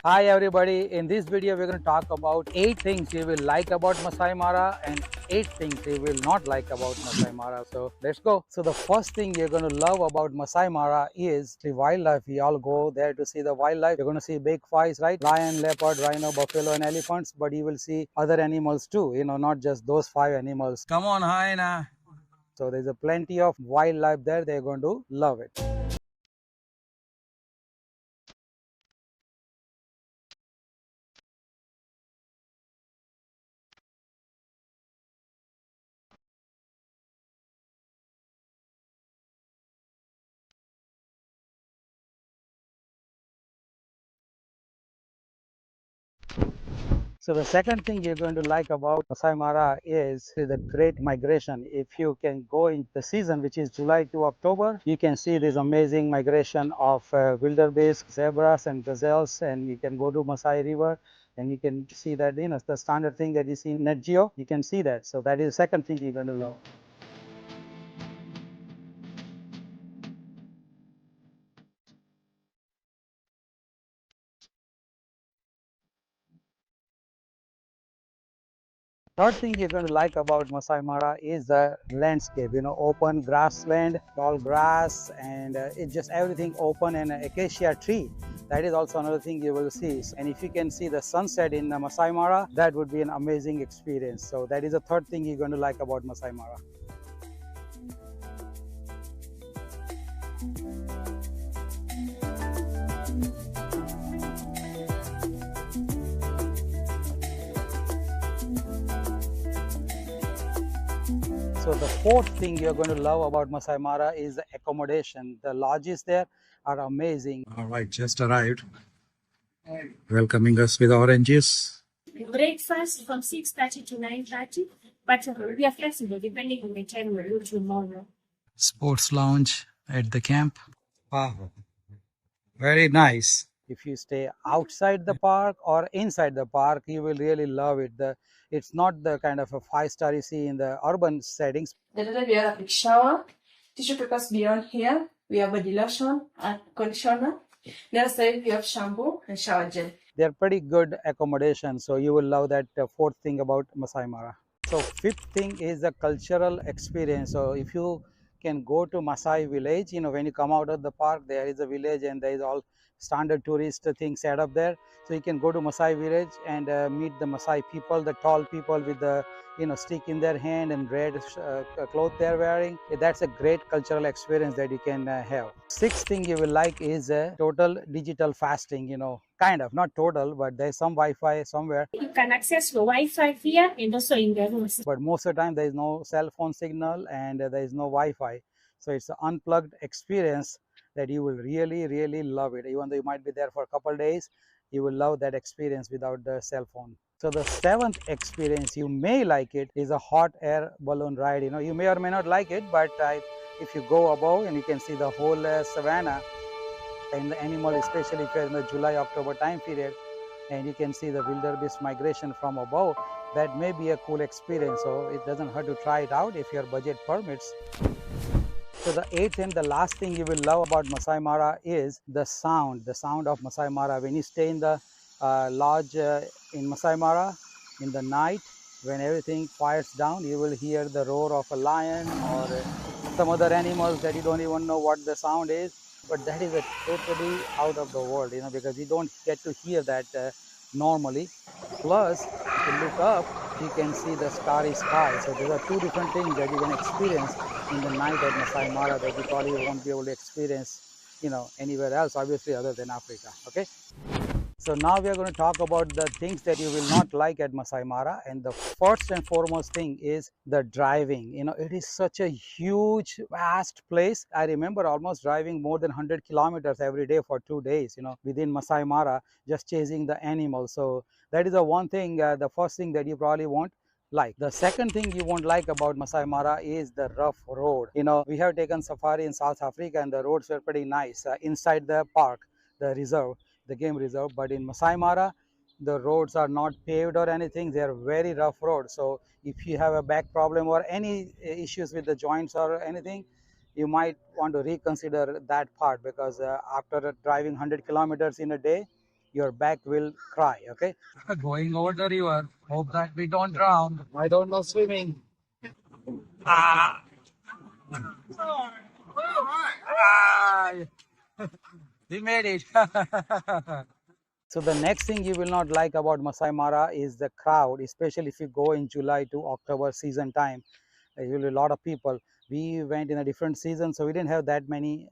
Hi everybody, in this video we're going to talk about 8 things you will like about Masai Mara and 8 things you will not like about Masai Mara. So let's go. So the first thing you're going to love about Masai Mara is the wildlife. We all go there to see the wildlife. You're going to see big fives, right? Lion, leopard, rhino, buffalo and elephants, but you will see other animals too, not just those 5 animals. Come on, hyena. So there's a plenty of wildlife there. They're going to love it. So the second thing you're going to like about Masai Mara is the great migration. If you can go in the season, which is July to October, you can see this amazing migration of wildebeest, zebras and gazelles, and you can go to Masai River and you can see that, the standard thing that you see in Net Geo, you can see that. So that is the second thing you're going to love. Third thing you're going to like about Masai Mara is the landscape, open grassland, tall grass, and it's just everything open and an acacia tree. That is also another thing you will see. And if you can see the sunset in Masai Mara, that would be an amazing experience. So that is the third thing you're going to like about Masai Mara. So the fourth thing you're going to love about Masai Mara is the accommodation. The lodges there are amazing. All right, just arrived. Welcoming us with oranges. Breakfast from 6:30 to 9:30, but we are flexible depending on the time we will tomorrow. Sports lounge at the camp. Wow, very nice. If you stay outside the park or inside the park, you will really love it. It's not the kind of a 5-star you see in the urban settings. The other we have a big shower, tissue papers beyond here. We have body lotion and conditioner. The other side we have shampoo and shower gel. They're pretty good accommodation, so you will love that fourth thing about Masai Mara. So fifth thing is the cultural experience. So if you can go to Masai village, when you come out of the park, there is a village and there is all standard tourist things set up there. So you can go to Masai village and meet the Masai people, the tall people with the stick in their hand and red cloth they're wearing. That's a great cultural experience that you can have. Sixth thing you will like is total digital fasting. Kind of, not total, but there's some Wi-Fi somewhere. You can access your Wi-Fi here and also in the rooms. But most of the time there is no cell phone signal and there is no Wi-Fi. So it's an unplugged experience that you will really, really love it. Even though you might be there for a couple of days, you will love that experience without the cell phone. So the seventh experience, you may like it, is a hot air balloon ride. You may or may not like it, but if you go above and you can see the whole savanna and the animal, especially if you're in the July-October time period, and you can see the wildebeest migration from above, that may be a cool experience. So it doesn't hurt to try it out if your budget permits. So the eighth and the last thing you will love about Masai Mara is the sound of Masai Mara. When you stay in the lodge in Masai Mara in the night, when everything quiets down, you will hear the roar of a lion or some other animals that you don't even know what the sound is. But that is a totally out of the world, because you don't get to hear that normally. Plus, if you look up, you can see the starry sky. So there are two different things that you can experience in the night at Masai Mara that you probably won't be able to experience, anywhere else, obviously, other than Africa. Okay. So now we are going to talk about the things that you will not like at Masai Mara. And the first and foremost thing is the driving. It is such a huge, vast place. I remember almost driving more than 100 kilometers every day for 2 days, within Masai Mara, just chasing the animals. So that is the one thing, the first thing that you probably won't like. The second thing you won't like about Masai Mara is the rough road. We have taken safari in South Africa and the roads were pretty nice inside the park, the reserve, the game reserve. But in Masai Mara, the roads are not paved or anything. They are very rough roads. So if you have a back problem or any issues with the joints or anything, you might want to reconsider that part, because after driving 100 kilometers in a day, your back will cry. Okay. Going over the river. Hope that we don't drown. I don't know swimming. Ah! Ah! We made it. So the next thing you will not like about Masai Mara is the crowd, especially if you go in July to October season time. There will be a lot of people. We went in a different season, so we didn't have that many,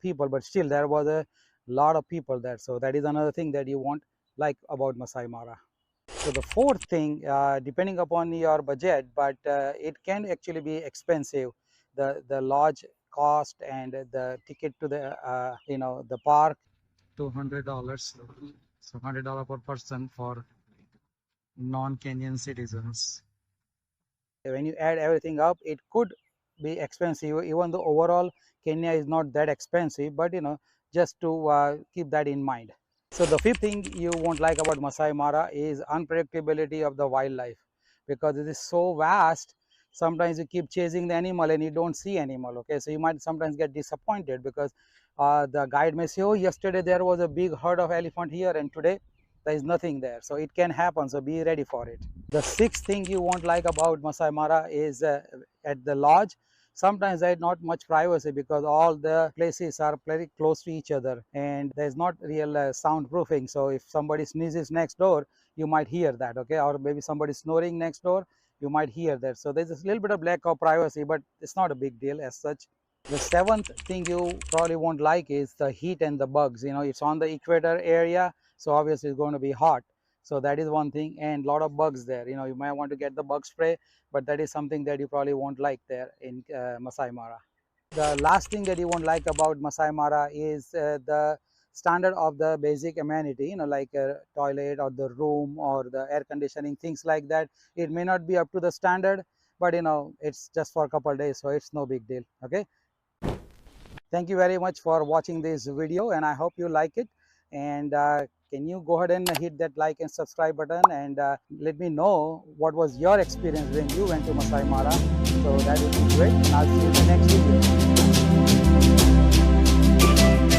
people, but still there was a lot of people there. So that is another thing that you won't like about Masai Mara. So the fourth thing, depending upon your budget, but it can actually be expensive. The lodge cost and the ticket to the park. $200. So $100 per person for non-Kenyan citizens. When you add everything up, it could be expensive, even though overall Kenya is not that expensive, but just to keep that in mind. So the fifth thing you won't like about Masai Mara is unpredictability of the wildlife, because it is so vast. Sometimes you keep chasing the animal and you don't see animal. Okay, so you might sometimes get disappointed because the guide may say, oh, yesterday there was a big herd of elephant here and today there is nothing there. So it can happen, so be ready for it. The sixth thing you won't like about Masai Mara is at the lodge, sometimes there is not much privacy because all the places are very close to each other and there is not real soundproofing. So if somebody sneezes next door, you might hear that. Okay, or maybe somebody snoring next door, you might hear that. So there's a little bit of lack of privacy, but it's not a big deal as such. The seventh thing you probably won't like is the heat and the bugs. It's on the equator area, so obviously it's going to be hot. So that is one thing, and a lot of bugs there. You might want to get the bug spray, but that is something that you probably won't like there in Masai Mara. The last thing that you won't like about Masai Mara is the standard of the basic amenity, like a toilet or the room or the air conditioning, things like that. It may not be up to the standard, but it's just for a couple of days, so it's no big deal. Okay. Thank you very much for watching this video, and I hope you like it. And can you go ahead and hit that like and subscribe button, and let me know what was your experience when you went to Masai Mara. So that would be great. I'll see you in the next video.